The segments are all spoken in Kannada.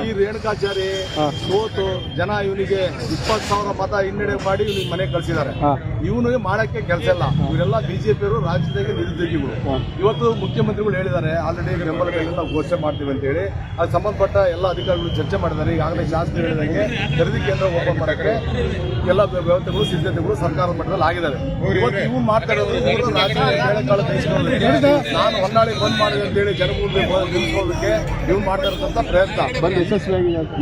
ಈ ರೇಣುಕಾಚಾರಿ ಸೋತು ಜನ ಇವನಿಗೆ 20,000 ಮತ ಹಿನ್ನಡೆ ಮಾಡಿ ಇವನಿಗೆ ಮನೆ ಕಳ್ಸಿದ್ದಾರೆ. ಇವನಿಗೆ ಮಾಡಕ್ಕೆ ಕೆಲಸ ಇಲ್ಲ. ಇವರೆಲ್ಲ ಬಿಜೆಪಿಯವರು ರಾಜ್ಯದಾಗ ನಿರುದ್ಯೋಗಿಗಳು. ಇವತ್ತು ಮುಖ್ಯಮಂತ್ರಿಗಳು ಹೇಳಿದ್ದಾರೆ ಆಲ್ರೆಡಿ ಬೆಂಬಲ ಬೆಲೆಯನ್ನು ನಾವು ಘೋಷಣೆ ಮಾಡ್ತೀವಿ ಅಂತ ಹೇಳಿ ಅದು ಸಂಬಂಧಪಟ್ಟ ಎಲ್ಲ ಅಧಿಕಾರಿಗಳು ಚರ್ಚೆ ಮಾಡಿದ್ದಾರೆ. ಈಗಾಗಲೇ ಶಾಸಕರು ಹೇಳಿದಂಗೆ ಖರೀದಿ ಕೇಂದ್ರ ಓಪನ್ ಮಾಡಕ್ಕೆ ಎಲ್ಲ ವ್ಯವಸ್ಥೆಗಳು ಸಿದ್ಧತೆಗಳು ಸರ್ಕಾರದ ಮಟ್ಟದಲ್ಲಿ ಆಗಿದ್ದಾವೆ. ಇವತ್ತು ಇವು ಮಾತಾಡೋದು ನಾನು ಹೊನ್ನಾಳಿ ಬಂದ್ ಮಾಡಿದೆ ಅಂತ ಹೇಳಿ ಜನಮೂಲ ನಿಲ್ಲಿಸೋದಕ್ಕೆ ಇವ್ರು ಮಾಡ್ತಾ ಇರ್ತಂತ ಪ್ರಯತ್ನ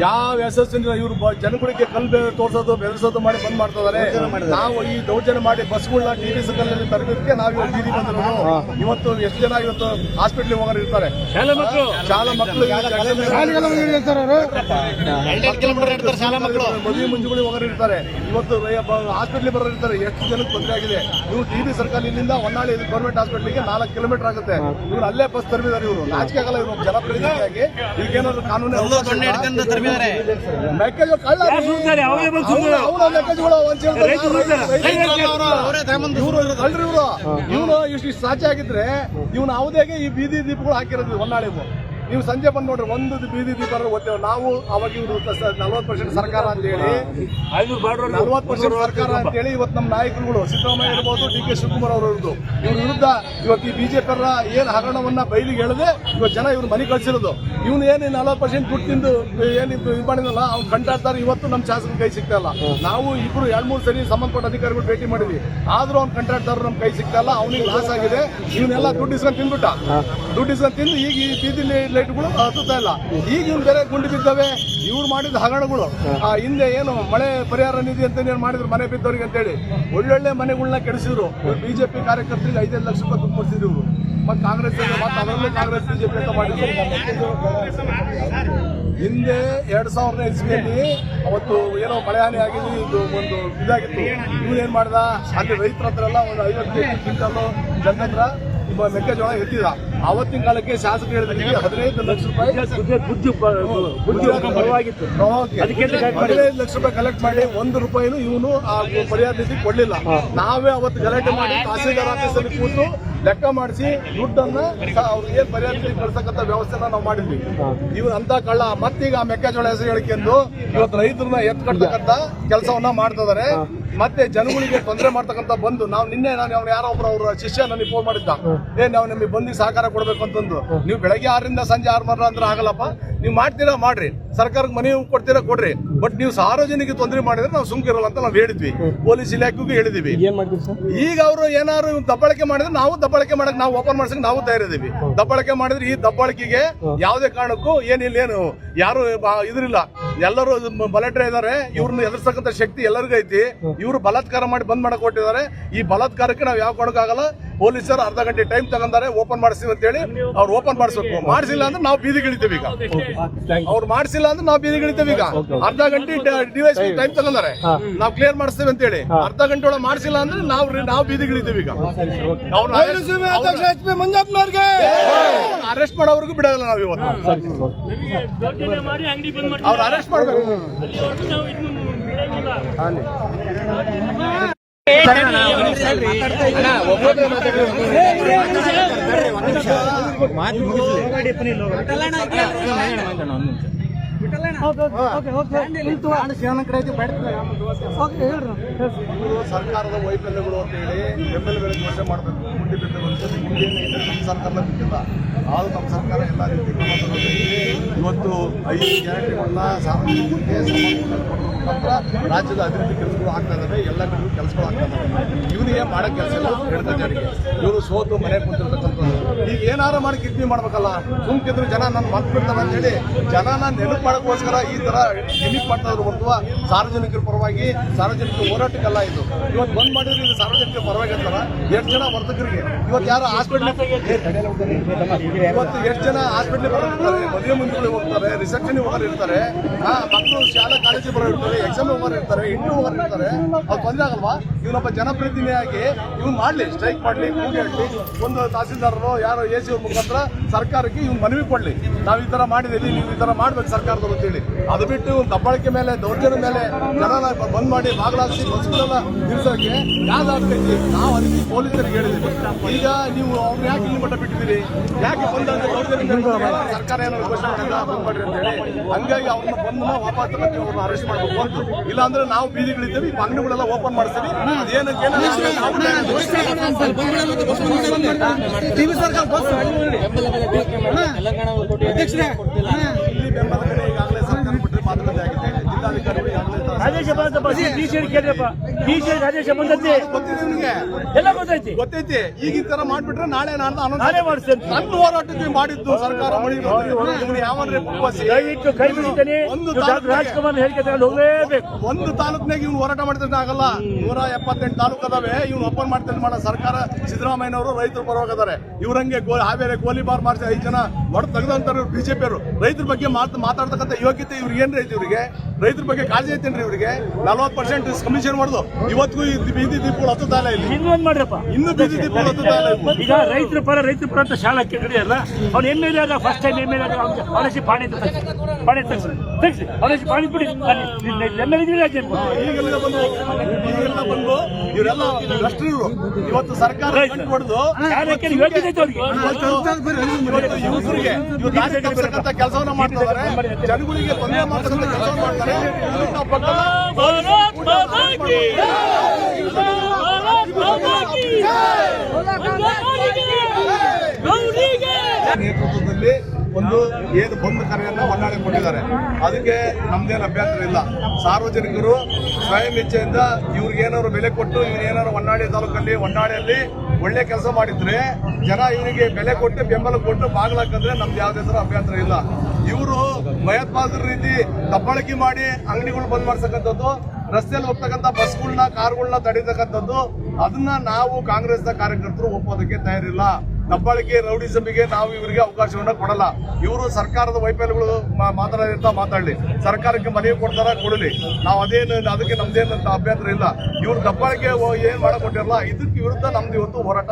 ಯಾವ ಯಶಸ್ಸಿನ ಇವರು ಜನಗಳಿಗೆ ಕಲ್ಲು ತೋರಿಸೋದು ಬೆದರಿಸೋದು ಮಾಡಿ ಬಂದ್ ಮಾಡ್ತಾ ಇದಾರೆ. ನಾವು ಈ ದೌರ್ಜನ್ಯ ಮಾಡಿ ಬಸ್ಗಳನ್ನ ಟಿವಿ ಸರ್ಕಲ್ನಲ್ಲಿ ತರಬೇತಿಗೆ ನಾವು ಇವತ್ತು ಬೀದಿ ಬಂದಿರೋದು. ಇವತ್ತು ಎಷ್ಟು ಜನ ಇವತ್ತು ಹಾಸ್ಪಿಟ್ಲಿಗೆ ಹೋಗೋರು ಇರ್ತಾರೆ, ಶಾಲಾ ಮಕ್ಕಳು ಮದುವೆ ಮುಂಜುಗಳಿಗೆ ಹೋಗೋರು ಇರ್ತಾರೆ, ಇವತ್ತು ಹಾಸ್ಪಿಟ್ಲಿಗೆ ಬರೋರು ಇರ್ತಾರೆ. ಎಷ್ಟು ಜನಕ್ಕೆ ತೊಂದರೆ ಆಗಿದೆ. ಇವ್ರು ಟಿವಿ ಸರ್ಕಲ್ ಇಲ್ಲಿಂದ ಹೊನ್ನಾಳಿ ಗೌರ್ಮೆಂಟ್ ಹಾಸ್ಪಿಟ್ಲಿಗೆ 4 ಕಿಲೋಮೀಟರ್ ಆಗುತ್ತೆ. ಇವ್ರು ಅಲ್ಲೇ ಬಸ್ ತರಬಿದ್ದಾರೆ. ಇವರು ನಾಚಿಕೆ ಆಗಲ್ಲ. ಇವರು ಜನಪ್ರತಿನಿಧಿಯಾಗಿ ಈಗೇನಾದ್ರು ಕಾನೂನು ಇವನು ಇಷ್ಟು ಸಾಚೆ ಆಗಿದ್ರೆ ಇವನು ಅವಧಿಯಾಗಿ ಈ ಬೀದಿ ದೀಪಗಳು ಹಾಕಿರೋದು ಹೊನ್ನಾಳಿವು. ನೀವು ಸಂಜೆ ಬಂದು ನೋಡ್ರಿ, ಒಂದು ಬೀದಿ ದೀಪ ಓದ್ತೇವೆ ನಾವು. ಅವಾಗ ಇವರು 40% ಸರ್ಕಾರ ಅಂತ ಹೇಳಿ 40% ಸರ್ಕಾರ ಅಂತ ಹೇಳಿ ಇವತ್ತು ನಮ್ಮ ನಾಯಕರುಗಳು ಸಿದ್ದರಾಮಯ್ಯ ಇರ್ಬೋದು, ಡಿ ಕೆ ಶಿವಕುಮಾರ್ ಅವರು ಇರೋದು ಇವ್ರ ವಿರುದ್ಧ ಇವತ್ತು ಈ ಬಿಜೆಪಿ ಏನ್ ಹಗರಣವನ್ನ ಬಯಲಿಗೆ ಹೇಳಿದೆ ಇವತ್ತು ಜನ ಇವ್ರು ಮನೆ ಕಳಿಸಿರೋದು. ಇವನು ಏನು 40% ದುಡ್ಡು ತಿಂದು ಏನು ಇದು ಮಾಡಿದಲ್ಲ ಅವ್ನು ಕಂಟಾಡ್ತಾರೆ. ಇವತ್ತು ನಮ್ಮ ಶಾಸಕರ ಕೈ ಸಿಗ್ತಾ ಇಲ್ಲ. ನಾವು ಇಬ್ರು 2-3 ಸರಿ ಸಂಬಂಧಪಟ್ಟ ಅಧಿಕಾರಿಗಳು ಭೇಟಿ ಮಾಡಿದ್ವಿ, ಆದ್ರೂ ಅವ್ನು ಕಂಟಾಡ್ತಾರು ನಮ್ಮ ಕೈ ಸಿಗ್ತಾ ಇಲ್ಲ. ಅವನಿಗೆ ಲಾಸ್ ಆಗಿದೆ. ಇವನ್ನೆಲ್ಲ ದುಡ್ಡು ಇಸ್ಕೊಂಡು ತಿಂದ್ಬಿಟ್ಟ. ದುಡ್ಡು ಇಸ್ಕೊಂಡು ತಿಂದು ಈಗ ಈ ಬೀದಿಲಿ ಲೈಟ್ಗಳು ಹತ್ತುತ್ತಾ ಇಲ್ಲ. ಈಗ ಇವ್ರು ಬೇರೆ ಗುಂಡಿ ಬಿದ್ದವೆ. ಇವ್ರು ಮಾಡಿದ ಹಗರಣಗಳು ಹಿಂದೆ ಏನು ಮಳೆ ಪರಿಹಾರ ನಿಧಿ ಅಂತ ಏನ್ ಮಾಡಿದ್ರು ಮನೆ ಬಿದ್ದವ್ರಿಗೆ ಅಂತ ಹೇಳಿ ಒಳ್ಳೊಳ್ಳೆ ಮನೆಗಳನ್ನ ಕೆಡಿಸಿದ್ರು. ಬಿಜೆಪಿ ಕಾರ್ಯಕರ್ತರಿಗೆ 5-5 ಲಕ್ಷ ರೂಪಾಯಿ ದುಡ್ಡು ಕೊಡ್ತಿದ್ರು ಇವರು. ಮತ್ತೆ ಕಾಂಗ್ರೆಸ್ ಅದರಲ್ಲೂ ಕಾಂಗ್ರೆಸ್ ಬಿಜೆಪಿ ಅಂತ ಮಾಡಿದ್ರು. ಹಿಂದೆ 2000ನೇ ಇಸ್ವಿಯಲ್ಲಿ ಅವತ್ತು ಏನೋ ಮಳೆ ಹಾನಿ ಆಗಿದೆ, ಇದು ಒಂದು ಇದಾಗಿತ್ತು. ಇವ್ರು ಏನ್ ಮಾಡ್ದ, ಅಲ್ಲಿ ರೈತರ ಹತ್ರ ಎಲ್ಲ ಒಂದು 50 ಕ್ವಿಂಟಲ್ ಜನ ಹತ್ರ ಮೆಕ್ಕೆಜೋಳ ಎತ್ತಿದ. ಆವತ್ತಿನ ಕಾಲಕ್ಕೆ ಶಾಸಕರು ಹೇಳಿದ್ರೆ 15 ಲಕ್ಷ ರೂಪಾಯಿ 15 ಲಕ್ಷ ರೂಪಾಯಿ ಕಲೆಕ್ಟ್ ಮಾಡಿ 1 ರೂಪಾಯಿನೂ ಇವನು ಆ ಪರಿಹಾರ ನಿಧಿ ಕೊಡ್ಲಿಲ್ಲ. ನಾವೇ ಅವತ್ತು ಗಲಾಟೆ ಮಾಡಿ ತಹಸೀಲ್ದಾರ್ ಆಫೀಸಲ್ಲಿ ಕೂತು ಲೆಕ್ಕ ಮಾಡಿಸಿ ದುಡ್ಡನ್ನ ಅವ್ರಿಗೆ ಏನ್ ಪರಿಹಾರ ನಿಧಿ ಕಳ್ಸಕ್ಕಂತ ವ್ಯವಸ್ಥೆನ ನಾವು ಮಾಡಿದ್ವಿ. ಇವ್ರು ಅಂತ ಕಳ್ಳ ಮತ್ತೀಗ ಮೆಕ್ಕೆಜೋಳ ಹೆಸರು ಹೇಳಿಕೆಂದು ಇವತ್ತು ರೈತರನ್ನ ಎತ್ ಕಟ್ತಕ್ಕಂತ ಕೆಲಸವನ್ನ ಮಾಡ್ತಾ ಇದಾರೆ. ಮತ್ತೆ ಜನಗಳಿಗೆ ತೊಂದರೆ ಮಾಡ್ತಕ್ಕಂತ ಬಂದು ನಾನು ಯಾರೋ ಒಬ್ರು ಅವ್ರ ಶಿಷ್ಯ ನನಗೆ ಫೋನ್ ಮಾಡಿದ್ದ, ನಾವು ನಿಮಗೆ ಬಂದು ಸಹಕಾರ ಕೊಡ್ಬೇಕು ಅಂತಂದು. ನೀವು ಬೆಳಗ್ಗೆ 6ರಿಂದ ಸಂಜೆ 6 ಅಂದ್ರೆ ಆಗಲ್ಲಪ್ಪ, ನೀವು ಮಾಡ್ತೀರಾ ಮಾಡ್ರಿ, ಸರ್ಕಾರಕ್ಕೆ ಮನೆ ಕೊಡ್ತೀರಾ ಕೊಡ್ರಿ, ಬಟ್ ನೀವು ಸಾರ್ವಜನಿಕ ತೊಂದರೆ ಮಾಡಿದ್ರೆ ನಾವು ಸುಮ್ಕಿರಲ್ಲ ಅಂತ ನಾವು ಹೇಳಿದ್ವಿ. ಪೊಲೀಸ್ ಇಲಾಖೆಗೂ ಹೇಳಿದ್ವಿ. ಈಗ ಅವರು ಏನಾದ್ರು ದಬ್ಬಾಳಿಕೆ ಮಾಡಿದ್ರೆ ನಾವು ದಬ್ಬಾಳಿಕೆ ಮಾಡಕ್ ನಾವು ಓಪನ್ ಮಾಡ್ಸಕ್ ನಾವು ತಯಾರಿದ್ದೀವಿ. ದಬ್ಬಾಳಿಕೆ ಮಾಡಿದ್ರೆ ಈ ದಬ್ಬಾಳಿಕೆಗೆ ಯಾವುದೇ ಕಾರಣಕ್ಕೂ ಏನು ಯಾರು ಇದ್ರಿಲ್ಲ, ಎಲ್ಲರೂ ಬಲಾಢ್ಯ ಇದಾರೆ. ಇವ್ರನ್ನ ಎದುರಿಸತಕ್ಕಂತ ಶಕ್ತಿ ಎಲ್ಲರಿಗೂ ಐತಿ. ಇವರು ಬಲಾತ್ಕಾರ ಮಾಡಿ ಬಂದ್ ಮಾಡಕ್ ಕೊಟ್ಟಿದ್ದಾರೆ. ಈ ಬಲಾತ್ಕಾರಕ್ಕೆ ನಾವು ಯಾವ ಕೊಡಕ್ಕಾಗಲ್ಲ. ಪೊಲೀಸರು ಅರ್ಧ ಗಂಟೆ ಟೈಮ್ ತಗೊಂಡಾರೆ ಓಪನ್ ಮಾಡಿಸ್ತೀವಿ ಅಂತ ಹೇಳಿ. ಅವ್ರು ಓಪನ್ ಮಾಡಿಸ್ಬೇಕು, ಮಾಡಿಸಿಲ್ಲ ಅಂದ್ರೆ ನಾವು ಬೀದಿಗಿಳಿತೀವಿ. ಈಗ ಅವ್ರು ಮಾಡಿಸಿಲ್ಲ ಅಂದ್ರೆ ನಾವು ಬೀದಿಗಿಳಿತೀವಿ. ಈಗ ಅರ್ಧ ಗಂಟೆ ಡಿವೈಸ್ ಟೈಮ್ ತಗೊಂಡಾರೆ, ನಾವು ಕ್ಲಿಯರ್ ಮಾಡಿಸ್ತೀವಿ ಅಂತ ಹೇಳಿ. ಅರ್ಧ ಗಂಟೆ ಒಳಗೆ ಮಾಡಿಸಿಲ್ಲ ಅಂದ್ರೆ ನಾವು ಬೀದಿಗಿಳಿತೀವಿ. ಈಗ ಅರೆಸ್ಟ್ ಮಾಡೋವರೆಗೂ ಬಿಡಲ್ಲ ನಾವು ಇವತ್ತು. ಅವ್ರು ಅರೆಸ್ಟ್ ಮಾಡಬೇಕು. ಸರ್ಕಾರದ ವೈಫಲ್ಯಗಳು ಅಂತ ಹೇಳಿ ಬೆಂಬಲಗಳಿಗೆ ವರ್ಷ ಮಾಡಬೇಕು. ಮುಂದೆ ನಮ್ಮ ಸರ್ಕಾರ ಬಿಟ್ಟಿಲ್ಲ, ಆದ್ರೂ ನಮ್ಮ ಸರ್ಕಾರ ಎಲ್ಲ ರೀತಿ ಕ್ರಮ ತಗೊಳ್ತೈತಿ. ಇವತ್ತು 5 ಗ್ಯಾರಂಟಿಗಳನ್ನ ಸಾರ್ವಜನಿಕರಿಗೆ ಮಾತ್ರ ರಾಜ್ಯದ ಅಭಿವೃದ್ಧಿ ಕೆಲಸಗಳು ಆಗ್ತಾ ಇದಾವೆ. ಎಲ್ಲ ಕಡೆಗೂ ಕೆಲಸಗಳು ಆಗ್ತಾ ಇದಾವೆ. ಇವನಿಗೆ ಮಾಡೋ ಕೆಲಸ ಇಲ್ಲ ಜಾರಿಗೆ. ಇವರು ಸೋತು ಮನೆ ಕುಂತಿರ್ತಕ್ಕಂಥದ್ದು. ಈಗ ಏನಾರು ಮಾಡಿ ಕಿಡ್ನಿ ಮಾಡ್ಬೇಕಲ್ಲ, ಸುಮ್ಕಿದ್ರು ಜನ ನನ್ನ ಮತ್ ಬಿಡ್ತಾರೆ ಅಂತ ಹೇಳಿ ಜನನ ನೆನಪು ಮಾಡೋಕ್ಕೋಸ್ಕರ ಈ ತರ ಗಿಮಿಕ್ ಮಾಡ್ತಾ ಇದ್ರು ಹೊರತು ಸಾರ್ವಜನಿಕರ ಪರವಾಗಿ ಸಾರ್ವಜನಿಕ ಹೋರಾಟಕ್ಕೆಲ್ಲ ಇದು. ಇವತ್ತು ಬಂದ್ ಮಾಡಿದ್ರೆ ಇದು ಸಾರ್ವಜನಿಕರ ಪರವಾಗಿ ಅಂತಾರ. 8 ಜನ ವರ್ತಕರಿಗೆ ಇವತ್ತು ಯಾರು ಹಾಸ್ಪಿಟ್ಲ್ ಇವತ್ತು 8 ಜನ ಹಾಸ್ಪಿಟ್ಲಿಗೆ ಬರೋರ್ತಾರೆ, ಮದುವೆ ಮುಂಚೆಗಳಿಗೆ ಹೋಗ್ತಾರೆ, ರಿಸೆಪ್ಷನ್ ಹೋಗೋರು ಇರ್ತಾರೆ, ಮಕ್ಕಳು ಶಾಲಾ ಕಾಲೇಜಿಗೆ ಬರೋ ಇರ್ತಾರೆ, ಎಕ್ಸಾಮ್ ಹೋಗೋರು ಇರ್ತಾರೆ, ಇಂಟರ್ವ್ಯೂ ಹೋಗೋರು ಇರ್ತಾರೆ. ಅವ್ರು ತೊಂದರೆ ಆಗಲ್ವಾ? ಇವನೊಬ್ಬ ಜನಪ್ರತಿನಿಧಿಯಾಗಿ ಇವ್ನು ಮಾಡ್ಲಿ, ಸ್ಟ್ರೈಕ್ ಮಾಡ್ಲಿ, ಕೂಗಾಡ್ಲಿ, ಒಂದು ತಹಸೀಲ್ದಾರರು ಯಾರೋ AC ಅವ್ರ ಮುಖಾಂತರ ಸರ್ಕಾರಕ್ಕೆ ಇವ್ನು ಮನವಿ ಕೊಡ್ಲಿ, ನಾವು ಈ ತರ ಮಾಡಿದೀವಿ, ನೀವು ಈ ತರ ಮಾಡ್ಬೇಕು ಸರ್ಕಾರದವರು ಅಂತೇಳಿ. ಅದು ಬಿಟ್ಟು ದಬ್ಬಾಳಿಕೆ ಮೇಲೆ ದೌರ್ಜನ್ಯ ಮೇಲೆ ಜನನ ಬಂದ್ ಮಾಡಿ ಬಾಗಿಲಾಗಿಸಿ ಬಸ್ಗಳೆಲ್ಲ ನಿಲ್ಸೋಕೆ ಯಾವ್ದಾಗ್ತೈತಿ. ನಾವು ಅದಕ್ಕೆ ಪೊಲೀಸರಿಗೆ ಹೇಳಿದ್ದೀವಿ. ಈಗ ನೀವು ಅವ್ರು ಯಾಕೆ ಇಲ್ಲಿ ಮಟ್ಟ ಬಿಟ್ಟಿದ್ದೀರಿ, ಯಾಕೆ ಬಂದಂದ್ರೆ ಸರ್ಕಾರ ಏನಾದ್ರು ಘೋಷಣೆ ಮಾಡಿಲ್ಲ ಬಂದ್ ಮಾಡ್ರಿ ಅಂತ ಹೇಳಿ. ಹಂಗಾಗಿ ಅವ್ರನ್ನ ಬಂದು ವಾಪಸ್ ಅವ್ರನ್ನ ಅರೆಸ್ಟ್ ಮಾಡಬೇಕು ಅಂತ. ಇಲ್ಲಾಂದ್ರೆ ನಾವು ಬೀದಿಗಳಿದ್ದೀವಿ, ಅಂಗಡಿಗಳೆಲ್ಲ ಓಪನ್ ಮಾಡಿಸ್ತೀವಿ. ಅದೇನಕ್ಕೆ ಇಲ್ಲಿ ಬೆಂಬಲ ಬೆಲೆ ಈಗಾಗಲೇ ಸರ್ಕಾರ ಬಿಟ್ಟರೆ ಮಾತುಕತೆ ಆಗಿದೆ. ಜಿಲ್ಲಾಧಿಕಾರಿಗಳು ಆದೇಶ ಗೊತ್ತೈತಿ. ಈಗ ಈ ತರ ಮಾಡ್ಬಿಟ್ರೆ ನಾಳೆ ನಾನೇ ಮಾಡಿಸ್ತೇನೆ. ನನ್ನ ಹೋರಾಟಕ್ಕೆ ಮಾಡಿದ್ದು ಸರ್ಕಾರ ಒಂದು ತಾಲೂಕಿನಾಗ ಇವ್ನು ಹೋರಾಟ ಮಾಡಿದ್ರೆ ಆಗಲ್ಲ. 178 ತಾಲೂಕು ಅದಾವೆ. ಇವ್ನು ಓಪನ್ ಮಾಡ್ತಾನೆ ಮಾಡೋ ಸರ್ಕಾರ ಸಿದ್ದರಾಮಯ್ಯನವರು ರೈತರ ಪರವಾಗಿ ಅದಾರೆ. ಇವ್ರಂಗೆ ಹಾವೇರಿ ಗೋಲಿಬಾರ್ ಮಾಡಿಸಿ 5 ಜನ ಹೊಡೆದು ತೆಗೆದಂತಾರೆ ಬಿಜೆಪಿ ಅವರು. ರೈತರ ಬಗ್ಗೆ ಮಾತಾಡ್ತಕ್ಕಂಥ ಯೋಗ್ಯತೆ ಇವ್ರಿಗೆ ಏನ್ರಿ ಐತಿ? ಇವ್ರಿಗೆ ರೈತರ ಬಗ್ಗೆ ಕಾಳಜಿ ಐತೇನ್ರಿ? ಇವ್ರಿಗೆ 40% ಕಮಿಷನ್ ಮಾಡುದು ಇವತ್ತಿಗೂ ಬೀದಿ ದೀಪಗಳು ಹತ್ತುತ್ತಾ ಇಲ್ಲ. ಇಲ್ಲಿ ಇನ್ನೊಂದು ಮಾಡ್ರಪ್ಪ, ಇನ್ನು ಬೀದಿ ದೀಪಗಳು ಹತ್ತುತ್ತಾ ಇಲ್ಲ. ಈಗ ರೈತರ ಪರ ಅಂತ ಶಾಲಕ್ಕೆ ನಡೆಯಲ್ಲ. ಅವ್ನು MLA ಆದ ಫಸ್ಟ್ ಟೈಮ್ MLA ಆದ ಅವನಿಸಿ ಪಾಣಿ ತೆಗಿಸಿ ಅವನಿಸಿ ಪಾಣಿ ಬಿಡಿ. ಈಗೆಲ್ಲ ಬಂದು ಇವರೆಲ್ಲ ಭ್ರಷ್ಟರು ಇವತ್ತು ಸರ್ಕಾರ ಹೊಡೆದು ಯುವಕರಿಗೆ ಇವ್ರು ದಾರಿ ತಪ್ಪಿಸತಕ್ಕಂಥ ಕೆಲಸವನ್ನ ಮಾಡ್ತಾ ಇದ್ದಾರೆ. ಜನಗಳಿಗೆ ತೊಂದರೆ ಮಾಡ್ತಕ್ಕಂಥ ಕೆಲಸ ಮಾಡ್ತಾರೆ. ನೇತೃತ್ವದಲ್ಲಿ ಒಂದು ಏನು ಬಂದ್ ಕರೆಯನ್ನ ಹೊನ್ನಾಳಿ ಕೊಟ್ಟಿದ್ದಾರೆ. ಅದಕ್ಕೆ ನಮ್ದೇನು ಅಭ್ಯಂತರ ಇಲ್ಲ. ಸಾರ್ವಜನಿಕರು ಸ್ವಯಂ ಇಚ್ಛೆಯಿಂದ ಇವ್ರಿಗೇನಾದ್ರು ಬೆಲೆ ಕೊಟ್ಟು ಇವ್ರೇನಾದ್ರು ಹೊನ್ನಾಳಿ ತಾಲೂಕಲ್ಲಿ ಹೊನ್ನಾಳಿಯಲ್ಲಿ ಒಳ್ಳೆ ಕೆಲಸ ಮಾಡಿದ್ರೆ ಜನ ಇವರಿಗೆ ಬೆಲೆ ಕೊಟ್ಟು ಬೆಂಬಲ ಕೊಟ್ಟು ಬಾಗ್ಲಾಕಂದ್ರೆ ನಮ್ದು ಯಾವುದೇ ತರ ಅಭ್ಯಂತರ ಇಲ್ಲ. ಇವರು ಭಯೋತ್ಪಾದಕರ ರೀತಿ ದಬ್ಬಾಳಿಕೆ ಮಾಡಿ ಅಂಗಡಿಗಳು ಬಂದ್ ಮಾಡ್ಸಕ್ಕಂಥದ್ದು, ರಸ್ತೆಯಲ್ಲಿ ಹೋಗ್ತಕ್ಕಂಥ ಬಸ್ಗಳನ್ನ ಕಾರುಗಳನ್ನ ತಡೀತಕ್ಕಂಥದ್ದು, ಅದನ್ನ ನಾವು ಕಾಂಗ್ರೆಸ್ನ ಕಾರ್ಯಕರ್ತರು ಒಪ್ಪೋದಕ್ಕೆ ತಯಾರಿಲ್ಲ. ದಬ್ಬಾಳಿಕೆ ರೌಡಿಸಮಿಗೆ ನಾವು ಇವರಿಗೆ ಅವಕಾಶವನ್ನ ಕೊಡಲ್ಲ. ಇವರು ಸರ್ಕಾರದ ವೈಫಲ್ಯಗಳು ಮಾತಾಡಲಿ, ಸರ್ಕಾರಕ್ಕೆ ಮನವಿ ಕೊಡ್ತಾರ ಕೊಡಲಿ, ನಾವು ಅದಕ್ಕೆ ನಮ್ದೇನು ಅಭ್ಯಂತರ ಇಲ್ಲ. ಇವ್ರು ದಬ್ಬಾಳಿಕೆ ಏನ್ ಮಾಡಕೊಟ್ಟಿರಲ್ಲ, ಇದಕ್ಕೆ ವಿರುದ್ಧ ನಮ್ದು ಇವತ್ತು ಹೋರಾಟ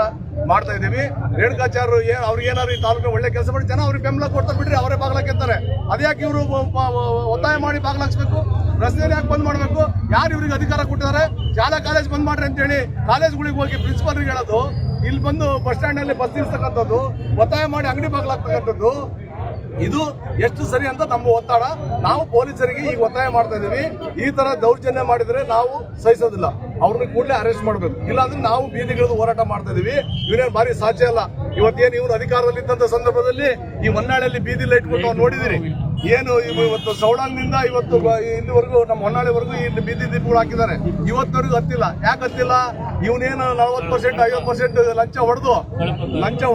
ಮಾಡ್ತಾ ಇದೀವಿ. ರೇಣುಕಾಚಾರ್ಯರು ಅವ್ರಿಗೇನಾದ್ರು ಈ ತಾಲೂಕು ಒಳ್ಳೆ ಕೆಲಸ ಮಾಡಿ ಜನ ಅವ್ರಿಗೆ ಬೆಂಬಲ ಕೊಡ್ತಾ ಬಿಡ್ರಿ, ಅವರೇ ಬಾಗ್ಲಾಕಿರ್ತಾರೆ. ಅದ್ಯಾಕೆ ಇವರು ಒತ್ತಾಯ ಮಾಡಿ ಬಾಗ್ಲಾಕ್ಸ್ಬೇಕು? ರಸ್ತೆಯಲ್ಲಿ ಯಾಕೆ ಬಂದ್ ಮಾಡಬೇಕು? ಯಾರು ಇವ್ರಿಗೆ ಅಧಿಕಾರ ಕೊಟ್ಟಿದ್ದಾರೆ? ಶಾಲಾ ಕಾಲೇಜ್ ಬಂದ್ ಮಾಡ್ರಿ ಅಂತೇಳಿ ಕಾಲೇಜ್ಗಳಿಗೆ ಹೋಗಿ ಪ್ರಿನ್ಸಿಪಾಲ್ರಿಗೆ ಹೇಳೋದು, ಇಲ್ಲಿ ಬಂದು ಬಸ್ ಸ್ಟ್ಯಾಂಡ್ ನಲ್ಲಿ ಬಸ್ ನಿಲ್ಸ್ತಕ್ಕಂಥದ್ದು, ಒತ್ತಾಯ ಮಾಡಿ ಅಂಗಡಿ ಬಾಗ್ಲಾಗ್ತಕ್ಕಂಥದ್ದು, ಇದು ಎಷ್ಟು ಸರಿ ಅಂತ ನಮ್ಮ ಒತ್ತಡ. ನಾವು ಪೊಲೀಸರಿಗೆ ಈಗ ಒತ್ತಾಯ ಮಾಡ್ತಾ ಇದೀವಿ, ಈ ತರ ದೌರ್ಜನ್ಯ ಮಾಡಿದ್ರೆ ನಾವು ಸಹಿಸೋದಿಲ್ಲ, ಅವ್ರನ್ನ ಕೂಡಲೇ ಅರೆಸ್ಟ್ ಮಾಡಬೇಕು, ಇಲ್ಲಾಂದ್ರೆ ನಾವು ಬೀದಿಗಿಳಿದು ಹೋರಾಟ ಮಾಡ್ತಾ ಇದೀವಿ. ಇವನೇನು ಭಾರಿ ಸಾಧ್ಯ ಅಲ್ಲ. ಇವತ್ತೇನು ಇವ್ರು ಅಧಿಕಾರದಲ್ಲಿ ಇದ್ದಂತ ಸಂದರ್ಭದಲ್ಲಿ ಈ ಹೊನ್ನಾಳಿಯಲ್ಲಿ ಬೀದಿ ಲೈಟ್ ಕೊಟ್ಟು ನೋಡಿದಿರಿ. ಏನು ಇವತ್ತು ಸೌಡಾಂಗ್ನಿಂದ ಇವತ್ತು ಇಲ್ಲಿವರೆಗೂ ನಮ್ಮ ಹೊನ್ನಾಳಿವರೆಗೂ ಇಲ್ಲಿ ಬೀದಿ ದೀಪಗಳು ಹಾಕಿದ್ದಾರೆ. ಇವತ್ತವರೆಗೂ ಹತ್ತಿಲ್ಲ. ಯಾಕೆ ಹತ್ತಿಲ್ಲ? ಇವನೇನು 40% 50% ಲಂಚ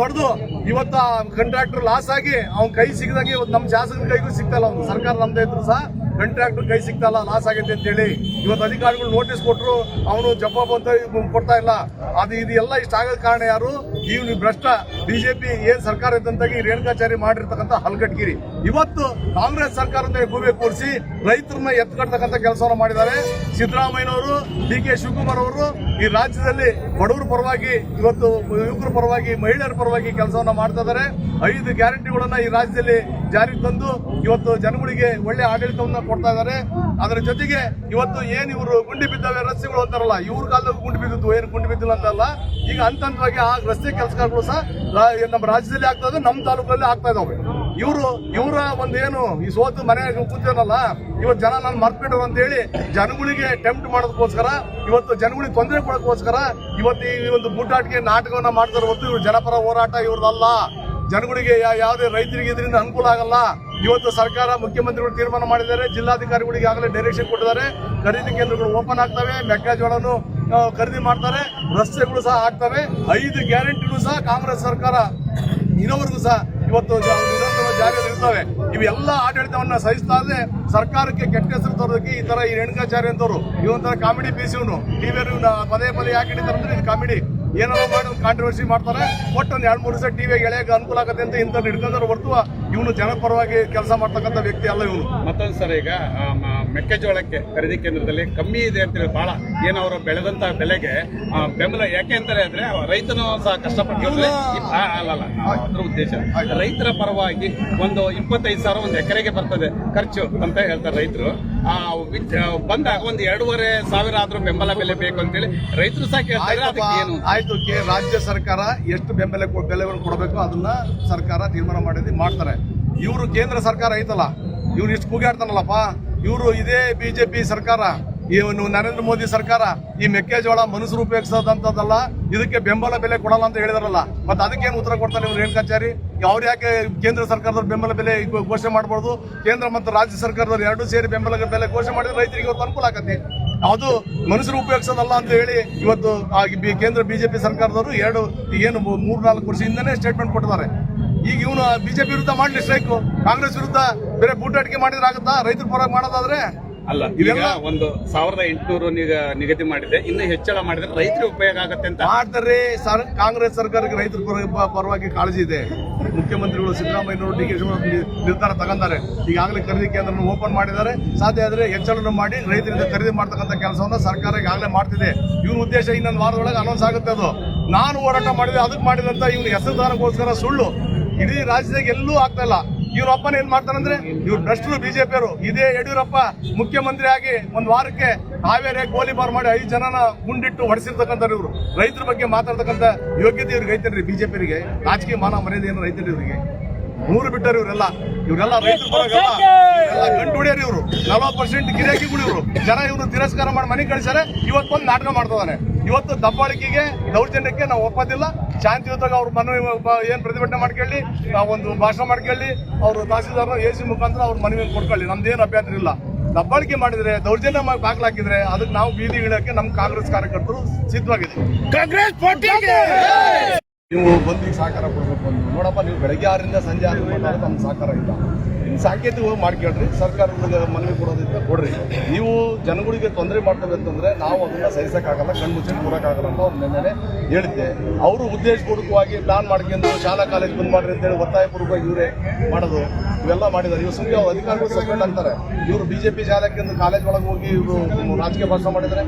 ಹೊಡೆದು ಇವತ್ತು ಕಾಂಟ್ರಾಕ್ಟರ್ ಲಾಸ್ ಆಗಿ ಅವ್ನ ಕೈ ಸಿಗದಂಗೆ ಇವತ್ತು ನಮ್ಮ ಶಾಸಕರ ಕೈಗೂ ಸಿಗ್ತಲ್ಲ. ಅವ್ನು ಸರ್ಕಾರ ನಮ್ದೇ ಇದ್ರು ಸಹ ಕಾಂಟ್ರಾಕ್ಟರ್ ಕೈ ಸಿಗ್ತಲ್ಲ, ಲಾಸ್ ಆಗೈತೆ ಅಂತ ಹೇಳಿ ಇವತ್ತು ಅಧಿಕಾರಿಗಳು ನೋಟಿಸ್ ಕೊಟ್ಟರು, ಅವನು ಜವಾಬ್ ಅಂತ ಕೊಡ್ತಾ ಇಲ್ಲ. ಇದು ಎಲ್ಲ ಇಷ್ಟ ಆಗೋದ್ ಕಾರಣ ಯಾರು? ಇವ್ನು ಭ್ರಷ್ಟ ಬಿಜೆಪಿ ಏನ್ ಸರ್ಕಾರ ಇದ್ದಂತಾಗಿ ರೇಣುಕಾಚಾರ್ಯ ಮಾಡಿರ್ತಕ್ಕಂಥ ಹಲ್ಗಟ್ಗಿರಿ. ಇವತ್ತು ಕಾಂಗ್ರೆಸ್ ಸರ್ಕಾರದ ಗೂಬೆ ಕೂರಿಸಿ ರೈತರನ್ನ ಎತ್ಕಡ್ತಕ್ಕಂಥ ಕೆಲಸವನ್ನು ಮಾಡಿದ್ದಾರೆ ಸಿದ್ದರಾಮಯ್ಯನವರು, ಡಿ.ಕೆ. ಶಿವಕುಮಾರ್ ಅವರು. ಈ ರಾಜ್ಯದಲ್ಲಿ ಬಡವರ ಪರವಾಗಿ, ಇವತ್ತು ಯುವಕರ ಪರವಾಗಿ, ಮಹಿಳೆಯರ ಪರವಾಗಿ ಕೆಲಸವನ್ನ ಮಾಡ್ತಾ ಇದ್ದಾರೆ. 5 ಗ್ಯಾರಂಟಿಗಳನ್ನ ಈ ರಾಜ್ಯದಲ್ಲಿ ಜಾರಿಗೆ ತಂದು ಇವತ್ತು ಜನಗಳಿಗೆ ಒಳ್ಳೆ ಆಡಳಿತವನ್ನ ಕೊಡ್ತಾ ಇದ್ದಾರೆ. ಅದರ ಜೊತೆಗೆ ಇವತ್ತು ಏನ್ ಇವರು ಗುಂಡಿ ಬಿದ್ದವೆ ರಸ್ತೆಗಳು ಅಂತಾರಲ್ಲ, ಇವ್ರ ಕಾಲದಲ್ಲಿ ಗುಂಡಿ ಬಿದ್ದು ಏನು ಗುಂಡಿ ಬಿದ್ದಿಲ್ಲ ಅಂತಲ್ಲ, ಈಗ ಹಂತವಾಗಿ ಆ ರಸ್ತೆ ಕೆಲಸಗಳು ಸಹ ನಮ್ಮ ರಾಜ್ಯದಲ್ಲಿ ಆಗ್ತಾ ಇದೆ, ನಮ್ಮ ತಾಲೂಕಲ್ಲಿ ಆಗ್ತಾ ಇದಾವೆ. ಇವರ ಒಂದೇನು ಈ ಸೋತು ಮನೆ ಕೂತಿರಲ್ಲ, ಇವತ್ತು ಜನ ನಾನು ಮರ್ತ್ಬಿಟ್ಟರು ಅಂತ ಹೇಳಿ ಜನಗಳಿಗೆ ಟೆಂಪ್ಟ್ ಮಾಡೋದಕ್ಕೋಸ್ಕರ, ಇವತ್ತು ಜನಗಳಿಗೆ ತೊಂದರೆ ಕೊಡೋದಕ್ಕೋಸ್ಕರ ಇವತ್ತು ಈ ಒಂದು ಬೂಟಾಟಿಕೆ ನಾಟಕವನ್ನ ಮಾಡ್ತಾರೆ ಹೊತ್ತು ಇವ್ರು ಜನಪರ ಹೋರಾಟ ಇವ್ರದಲ್ಲ. ಜನಗಳಿಗೆ ಯಾವುದೇ ರೈತರಿಗೆ ಇದರಿಂದ ಅನುಕೂಲ ಆಗಲ್ಲ. ಇವತ್ತು ಸರ್ಕಾರ, ಮುಖ್ಯಮಂತ್ರಿಗಳು ತೀರ್ಮಾನ ಮಾಡಿದ್ದಾರೆ, ಜಿಲ್ಲಾಧಿಕಾರಿಗಳಿಗೆ ಆಗಲೇ ಡೈರೆಕ್ಷನ್ ಕೊಟ್ಟಿದ್ದಾರೆ. ಖರೀದಿ ಕೇಂದ್ರಗಳು ಓಪನ್ ಆಗ್ತವೆ, ಮೆಕ್ಕೆಜೋಳನು ಖರೀದಿ ಮಾಡ್ತಾರೆ, ರಸ್ತೆಗಳು ಸಹ ಆಗ್ತವೆ. 5 ಗ್ಯಾರಂಟಿಗಳು ಸಹ ಕಾಂಗ್ರೆಸ್ ಸರ್ಕಾರ ಇನ್ನೋವರೆಗೂ ಸಹ ಇವತ್ತು ಜಾರಿಯಲ್ಲಿ ಇರ್ತವೆ. ಇವೆಲ್ಲ ಆಡಳಿತವನ್ನ ಸಹಿಸ್ತಾ ಇದ್ರೆ ಸರ್ಕಾರಕ್ಕೆ ಕೆಟ್ಟ ಹೆಸರು ತರೋದಕ್ಕೆ ಈ ತರ ಈ ರೇಣುಕಾಚಾರ್ಯ ಅಂತವ್ರು ಇವೊಂಥರ ಕಾಮಿಡಿ ಪೀಸ್. ಇವನು ಟಿವಿಯಲ್ಲಿ ಪದೇ ಯಾಕೆ ಹಿಡಿತಾರೆ ಅಂದ್ರೆ ಇದು ಕಾಮಿಡಿ. ಏನಾರ ಮಾಡಿ ಕಾಂಟ್ರವರ್ಸಿ ಮಾಡ್ತಾರೆ, ಒಟ್ಟು ಒಂದು 2-3 ದಿವಸ ಟಿವಿಗೆ ಎಳೆಯಕ್ಕೆ ಅನುಕೂಲ ಆಗುತ್ತೆ ಅಂತ ಇಂಥ ಹಿಡ್ಕೊಂಡ್ರೆ ಹೊರತು ಇವನು ಜನಪರವಾಗಿ ಕೆಲಸ ಮಾಡ್ತಕ್ಕಂಥ ವ್ಯಕ್ತಿ ಅಲ್ಲ ಇವನು. ಮತ್ತೊಂದು ಸರ್, ಈಗ ಮೆಕ್ಕೆಜೋಳಕ್ಕೆ ಖರೀದಿ ಕೇಂದ್ರದಲ್ಲಿ ಕಮ್ಮಿ ಇದೆ ಅಂತೇಳಿ ಬಹಳ ಏನು ಅವರು ಬೆಳೆದಂತ ಬೆಲೆಗೆ ಬೆಂಬಲ ಯಾಕೆ ಅಂತಾರೆ ಅಂದ್ರೆ ರೈತನು ಸಹ ಕಷ್ಟಪಟ್ಟು ಅದ್ರ ಉದ್ದೇಶ ರೈತರ ಪರವಾಗಿ ಒಂದು 25,000 ಒಂದು ಎಕರೆಗೆ ಬರ್ತದೆ ಖರ್ಚು ಅಂತ ಹೇಳ್ತಾರೆ ರೈತರು. ಬಂದಾಗ ಒಂದು 2,500 ಆದ್ರೂ ಬೆಂಬಲ ಬೆಲೆ ಬೇಕು ಅಂತೇಳಿ ರೈತರು ಸಹ ಕೇಳ್ತಾರೆ. ಅದಕ್ಕೆ ಏನು ಆಯ್ತು, ರಾಜ್ಯ ಸರ್ಕಾರ ಎಷ್ಟು ಬೆಲೆಗಳನ್ನು ಕೊಡಬೇಕು ಅದನ್ನ ಸರ್ಕಾರ ತೀರ್ಮಾನ ಮಾಡ್ತಾರೆ. ಇವರು ಕೇಂದ್ರ ಸರ್ಕಾರ ಐತಲ್ಲ, ಇವ್ರು ಇಷ್ಟು ಕೂಗಾಡ್ತಾನಲ್ಲಪ್ಪ, ಇವರು ಇದೇ ಬಿಜೆಪಿ ಸರ್ಕಾರ, ಇವನು ನರೇಂದ್ರ ಮೋದಿ ಸರ್ಕಾರ ಈ ಮೆಕ್ಕೆಜೋಳ ಮನುಷ್ಯರು ಉಪಯೋಗಿಸೋದಂತದಲ್ಲ, ಇದಕ್ಕೆ ಬೆಂಬಲ ಬೆಲೆ ಕೊಡಲ್ಲ ಅಂತ ಹೇಳಿದಾರಲ್ಲ. ಮತ್ತೆ ಅದಕ್ಕೇನು ಉತ್ತರ ಕೊಡ್ತಾರೆ ಇವ್ರು ರೇಣುಕಾಚಾರ್ಯ? ಅವ್ರು ಯಾಕೆ ಕೇಂದ್ರ ಸರ್ಕಾರದವ್ರು ಬೆಂಬಲ ಬೆಲೆ ಘೋಷಣೆ ಮಾಡಬಾರ್ದು? ಕೇಂದ್ರ ಮತ್ತು ರಾಜ್ಯ ಸರ್ಕಾರದವ್ರು ಎರಡೂ ಸೇರಿ ಬೆಂಬಲ ಬೆಲೆ ಘೋಷಣೆ ಮಾಡಿದ್ರೆ ರೈತರಿಗೆ ಇವತ್ತು ಅನುಕೂಲ ಆಗತ್ತೆ. ಅದು ಮನುಷ್ಯರು ಉಪಯೋಗಿಸೋದಲ್ಲ ಅಂತ ಹೇಳಿ ಇವತ್ತು ಕೇಂದ್ರ ಬಿಜೆಪಿ ಸರ್ಕಾರದವರು ಏನು 3-4 ವರ್ಷದಿಂದನೇ ಸ್ಟೇಟ್ಮೆಂಟ್ ಕೊಟ್ಟಿದ್ದಾರೆ. ಈಗ ಇವನು ಬಿಜೆಪಿ ವಿರುದ್ಧ ಮಾಡಲಿ ಸ್ಟ್ರೈಕ್, ಕಾಂಗ್ರೆಸ್ ವಿರುದ್ಧ ಬೇರೆ ಬೂಟಾಟಿಕೆ ಮಾಡಿದ್ರೆ ಆಗುತ್ತಾ? ರೈತರ ಪರವಾಗಿ ಮಾಡೋದಾದ್ರೆ ಅಲ್ಲ. ಈಗ 1,800 ನಿಗದಿ ಮಾಡಿದೆ, ಇನ್ನು ಹೆಚ್ಚಳ ಮಾಡಿದ್ರೆ ರೈತರಿಗೆ ಉಪಯೋಗ ಆಗುತ್ತೆ ಅಂತ ಮಾಡ್ತಾರೆ. ಕಾಂಗ್ರೆಸ್ ಸರ್ಕಾರಕ್ಕೆ ರೈತರ ಪರವಾಗಿ ಕಾಳಜಿ ಇದೆ. ಮುಖ್ಯಮಂತ್ರಿಗಳು ಸಿದ್ದರಾಮಯ್ಯನವರು, ಡಿ.ಕೆ. ಶಿವಕುಮಾರ್ ನಿರ್ಧಾರ ತಗೊಂಡಾರೆ. ಈಗಾಗಲೇ ಖರೀದಿ ಕೇಂದ್ರ ಓಪನ್ ಮಾಡಿದ್ದಾರೆ. ಸಾಧ್ಯ ಆದ್ರೆ ಹೆಚ್ಚಳನ್ನು ಮಾಡಿ ರೈತರಿಂದ ಖರೀದಿ ಮಾಡ್ತಕ್ಕಂಥ ಕೆಲಸವನ್ನ ಸರ್ಕಾರ ಈಗಾಗಲೇ ಮಾಡ್ತಿದೆ. ಇವ್ರ ಉದ್ದೇಶ ಇನ್ನೊಂದು ವಾರದೊಳಗೆ ಅನೌನ್ಸ್ ಆಗುತ್ತೆ. ಅದು ನಾನು ಹೋರಾಟ ಮಾಡಿದೆ, ಅದಕ್ಕೆ ಮಾಡಿದಂತ ಇವ್ನ ಹೆಸರುದಾನಕ್ಕೋಸ್ಕರ ಸುಳ್ಳು ಇಡೀ ರಾಜ್ಯದಾಗ ಎಲ್ಲೂ ಆಗ್ತಾ ಇಲ್ಲ. ಇವ್ರ ಅಪ್ಪನ ಏನ್ ಮಾಡ್ತಾರಂದ್ರೆ, ಇವ್ರು ಭ್ರಷ್ಟರು ಬಿಜೆಪಿಯವರು. ಇದೇ ಯಡಿಯೂರಪ್ಪ ಮುಖ್ಯಮಂತ್ರಿ ಆಗಿ ಒಂದು ವಾರಕ್ಕೆ ಹಾವೇರಿ ಗೋಲಿಬಾರ್ ಮಾಡಿ 5 ಜನನ ಗುಂಡಿಟ್ಟು ಹೊಡೆಸಿರ್ತಕ್ಕಂಥ ಇವರು. ರೈತರ ಬಗ್ಗೆ ಮಾತಾಡ್ತಕ್ಕಂಥ ಯೋಗ್ಯತೆ ಇವ್ರಿಗೆ ಐತೇನ್ರಿ? ಬಿಜೆಪಿಯವರಿಗೆ ರಾಜಕೀಯ ಮಾನ ಮರ್ಯಾದೆ ಏನು ರೈತರು ಇವರಿಗೆ? 100 ಬಿಟ್ಟರು ಇವರೆಲ್ಲ ರೈತರ ಪರಗಲ್ಲ, ಗಂಟು ಹೊಡಿಯರು ಇವರು. 40% ಗಿರಾಕಿಗಳು ಇವರು. ಜನ ಇವರು ತಿರಸ್ಕಾರ ಮಾಡಿ ಮನೆ ಕಳಿಸ್ತಾರೆ. ಇವತ್ತೊಂದು ನಾಟಕ ಮಾಡ್ತಿದ್ದಾನೆ. ಇವತ್ತು ದಬ್ಬಾಳಿಕೆಗೆ, ದೌರ್ಜನ್ಯಕ್ಕೆ ನಾವು ಒಪ್ಪೋದಿಲ್ಲ. ಶಾಂತಿಯುತವಾಗಿ ಅವ್ರ ಮನವಿ ಏನ್ ಪ್ರತಿಭಟನೆ ಮಾಡ್ಕೊಳ್ಳಿ, ಒಂದು ಭಾಷಣ ಮಾಡ್ಕೊಳ್ಳಿ, ಅವರು ತಹಸೀಲ್ದಾರ್ AC ಮುಖಾಂತರ ಅವ್ರ ಮನವಿ ಕೊಡ್ಕೊಳ್ಳಿ, ನಮ್ದೇನು ಅಭ್ಯಂತರ ಇಲ್ಲ. ದಬ್ಬಾಳಿಕೆ ಮಾಡಿದ್ರೆ, ದೌರ್ಜನ್ಯ ದಾಖಲಾಕಿದ್ರೆ ಅದಕ್ಕೆ ನಾವು ಬೀದಿ ಇಳಕ್ಕೆ ನಮ್ಮ ಕಾಂಗ್ರೆಸ್ ಕಾರ್ಯಕರ್ತರು ಸಿದ್ಧವಾಗಿದೆ. ನೀವು ಬಂದು ಸಹಕಾರ ಕೊಡಬೇಕು ಅಂತ ನೋಡಪ್ಪ, ನೀವು ಬೆಳಗ್ಗೆ 6ರಿಂದ ಸಂಜೆ 6 ಗಂಟೆ ನಮ್ಗೆ ಸಹಕಾರ ಇಲ್ಲ. ನಿಮ್ಮ ಸಾಂಕೇತಿಕವಾಗಿ ಮಾಡ್ಕೊಳ್ರಿ, ಸರ್ಕಾರದ ಮನವಿ ಕೊಡೋದ್ರಿಂದ ಕೊಡ್ರಿ. ನೀವು ಜನಗಳಿಗೆ ತೊಂದರೆ ಮಾಡ್ತೇವೆ ಅಂತಂದ್ರೆ ನಾವು ಅದನ್ನ ಸಹಿಸಕ್ಕಾಗಲ್ಲ, ಕಣ್ಮುಚ್ಚಿ ಕೊಡೋಕ್ಕಾಗಲ್ಲ ಅಂತ ಅವ್ರು ನೆನ್ನೆ ಹೇಳಿದ್ದೆ. ಅವರು ಉದ್ದೇಶಪೂರ್ವಕವಾಗಿ ಪ್ಲಾನ್ ಮಾಡ್ಕೊಂಡು ಶಾಲಾ ಕಾಲೇಜ್ ಬಂದ್ ಮಾಡ್ರಿ ಅಂತೇಳಿ ಒತ್ತಾಯಪೂರ್ವಕವಾಗಿ ಇವರೇ ಮಾಡೋದು, ಇವೆಲ್ಲ ಮಾಡಿದ್ದಾರೆ. ಇವ್ರು ಸುಮ್ಮನೆ ಅಧಿಕಾರಿಗಳು ಸಸ್ಪೆಂಡ್ ಅಂತಾರೆ. ಇವರು ಬಿಜೆಪಿ ಶಾಲೆಗೆ ಕಾಲೇಜ್ ಒಳಗೆ ಹೋಗಿ ಇವರು ರಾಜಕೀಯ ಭಾಷಣ ಮಾಡಿದ್ರೆ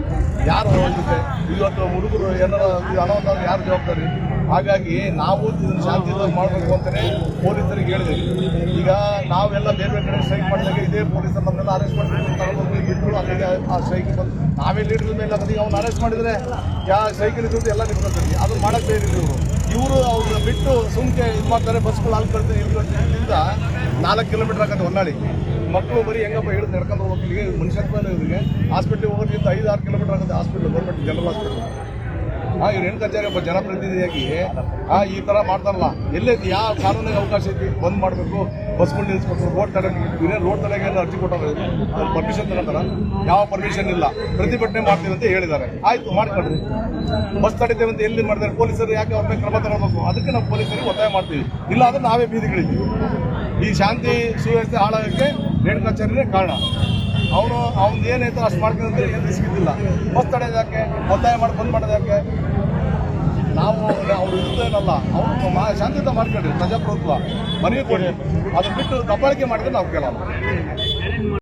ಯಾರು ಹೋಗುತ್ತೆ? ಇವತ್ತು ಹುಡುಗರು ಏನಾರ ಅನಾಹುತ ಯಾರು ಜವಾಬ್ದಾರಿ? ಹಾಗಾಗಿ ನಾವು ಶಾಂತಿಯುತವಾಗಿ ಮಾಡಬೇಕು ಅಂತಲೇ ಪೊಲೀಸರಿಗೆ ಹೇಳಿದ್ವಿ. ಈಗ ನಾವೆಲ್ಲ ಬೇರೆ ಕಡೆ ಸ್ಟ್ರೈಕ್ ಮಾಡಿದಾಗ ಇದೇ ಪೊಲೀಸರು ನಮ್ಮೆಲ್ಲ ಅರೆಸ್ಟ್ ಮಾಡಿ ಬಿಟ್ಟರು. ಅಲ್ಲಿಗೆ ಆ ಸ್ಟ್ರೈಕ್ ಬಂದು ನಾವೇ ಲೀಡರ್ ಮೇಲೆ ಅದಕ್ಕೆ ಅವ್ನು ಅರೆಸ್ಟ್ ಮಾಡಿದರೆ ಸ್ಟ್ರೈಕಿನ ಜೊತೆ ಎಲ್ಲ ನಿಂತ್ಕೊಳ್ತೀವಿ. ಅದು ಮಾಡಕ್ಕೆ ಬೇರೆ ಇವರು ಇವರು ಅವ್ರನ್ನ ಬಿಟ್ಟು ಸುಮ್ಕೆ ಇದು ಮಾಡ್ತಾರೆ, ಬಸ್ಗಳು ಅಲ್ಲಿ ಕಳ್ತಾರೆ ಇಲ್ಲಿಂದ 4 ಕಿಲೋಮೀಟರ್ ಆಗತ್ತೆ ಹೊನ್ನಾಳಿ. ಮಕ್ಕಳು ಬರೀ ಹೆಂಗಪ್ಪ ಹೇಳಿದ್ ನಡ್ಕೊಂಡು ಹೋಗ್ಬೇಕು, ಇಲ್ಲಿಗೆ ಮನುಷ್ಯತ್ವ ಇವರಿಗೆ. ಹಾಸ್ಪಿಟ್ಲಿಗೆ ಹೋಗೋದ್ರಿಂದ 5-6 ಕಿಲೋಮೀಟರ್ ಆಗುತ್ತೆ ಹಾಸ್ಪಿಟ್ಲ್, ಗೌರ್ಮೆಂಟ್ ಜನರಲ್ ಹಾಸ್ಪಿಟ್ಲ್. ಇವ್ರು ಹೆಣ್ಣು ಕಚೇರಿ ಒಬ್ಬ ಜನಪ್ರತಿನಿಧಿಯಾಗಿ ಈ ಥರ ಮಾಡ್ತಾರಲ್ಲ, ಎಲ್ಲೈತಿ ಯಾವ ಕಾನೂನಿಗೆ ಅವಕಾಶ ಐತಿ? ಬಂದ್ ಮಾಡಬೇಕು, ಬಸ್ಗಳು ನಿಲ್ಲಿಸ್ಬೇಕು, ರೋಡ್ ತಡೆಗೆ ಇವರೇ ರೋಡ್ ತಡೆಗೆ ಅರ್ಜಿ ಕೊಟ್ಟವ್ರೆ, ಪರ್ಮಿಷನ್ ತಗೋತಾರ? ಯಾವ ಪರ್ಮಿಷನ್ ಇಲ್ಲ, ಪ್ರತಿಭಟನೆ ಮಾಡ್ತೀವಿ ಅಂತ ಹೇಳಿದ್ದಾರೆ. ಆಯ್ತು ಮಾಡ್ಕೊಳ್ರಿ, ಬಸ್ ತಡಿತೇವೆ ಅಂತ ಎಲ್ಲಿ ಮಾಡಿದ್ದಾರೆ? ಪೊಲೀಸರು ಯಾಕೆ ಅವ್ರ ಮೇಲೆ ಕ್ರಮ ತಗೊಳ್ಬೇಕು? ಅದಕ್ಕೆ ನಾವು ಪೊಲೀಸರಿಗೆ ಒತ್ತಾಯ ಮಾಡ್ತೀವಿ. ಇಲ್ಲ ಅಂದ್ರೆ ನಾವೇ ಬೀದಿಗಳಿದ್ದೀವಿ. ಈ ಶಾಂತಿ ಸುವ್ಯವಸ್ಥೆ ಹಾಳಾಗಕ್ಕೆ ರೇಣು ಕಚೇರಿನೇ ಕಾರಣ. ಅವ್ನು ಏನೈತೆ ಅಷ್ಟು ಮಾಡ್ಕೊಂಡ್ರೆ ಏನು ಸಿಗುತ್ತಿಲ್ಲ. ಬಸ್ ತಡೆಯೋದು ಯಾಕೆ? ಒತ್ತಾಯ ಮಾಡಿ ಬಂದ್ ಮಾಡೋದು ಯಾಕೆ? ನಾವು ಅವ್ರು ಇರ್ತೇನಲ್ಲ, ಅವ್ರು ಶಾಂತಿಯುತ ಮಾಡ್ಕೊಂಡ್ರಿ, ಪ್ರಜಾಪ್ರಭುತ್ವ ಮನೆಗೆ ಕೊಡಿ. ಅದನ್ನ ಬಿಟ್ಟು ದಬ್ಬಾಳಿಕೆ ಮಾಡಿದ್ರೆ ನಾವು ಕೇಳಲ್ಲ.